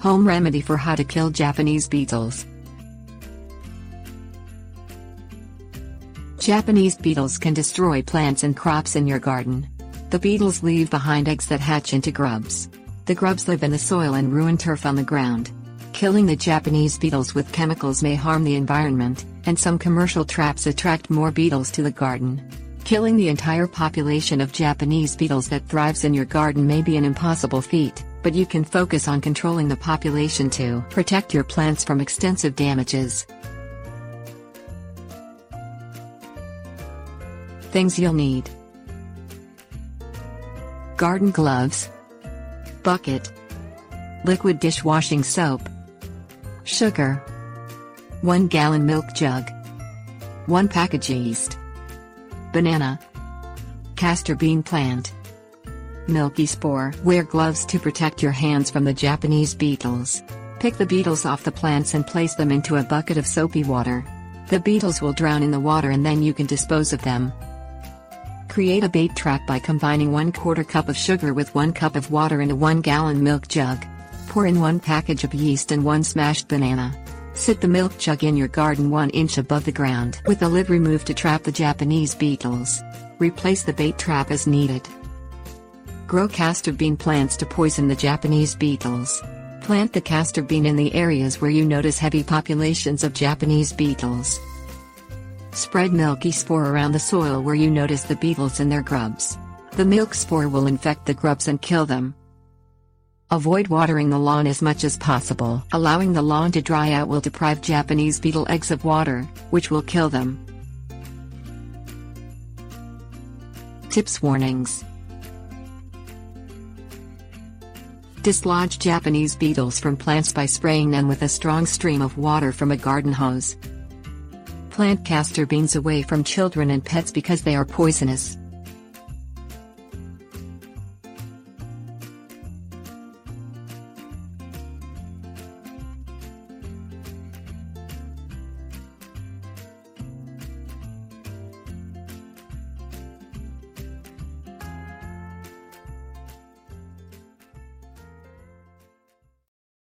Home remedy for how to kill Japanese beetles. Japanese beetles can destroy plants and crops in your garden. The beetles leave behind eggs that hatch into grubs. The grubs live in the soil and ruin turf on the ground. Killing the Japanese beetles with chemicals may harm the environment, and some commercial traps attract more beetles to the garden. Killing the entire population of Japanese beetles that thrives in your garden may be an impossible feat, but you can focus on controlling the population to protect your plants from extensive damages. Things you'll need: garden gloves, bucket, liquid dishwashing soap, sugar, 1 gallon milk jug, 1 package yeast, banana, castor bean plant, milky spore. Wear gloves to protect your hands from the Japanese beetles. Pick the beetles off the plants and place them into a bucket of soapy water. The beetles will drown in the water and then you can dispose of them. Create a bait trap by combining 1/4 cup of sugar with 1 cup of water in a 1 gallon milk jug. Pour in 1 package of yeast and 1 smashed banana. Sit the milk jug in your garden 1 inch above the ground with the lid removed to trap the Japanese beetles. Replace the bait trap as needed. Grow castor bean plants to poison the Japanese beetles. Plant the castor bean in the areas where you notice heavy populations of Japanese beetles. Spread milky spore around the soil where you notice the beetles and their grubs. The milk spore will infect the grubs and kill them. Avoid watering the lawn as much as possible. Allowing the lawn to dry out will deprive Japanese beetle eggs of water, which will kill them. Tips: warnings. Dislodge Japanese beetles from plants by spraying them with a strong stream of water from a garden hose. Plant castor beans away from children and pets because they are poisonous.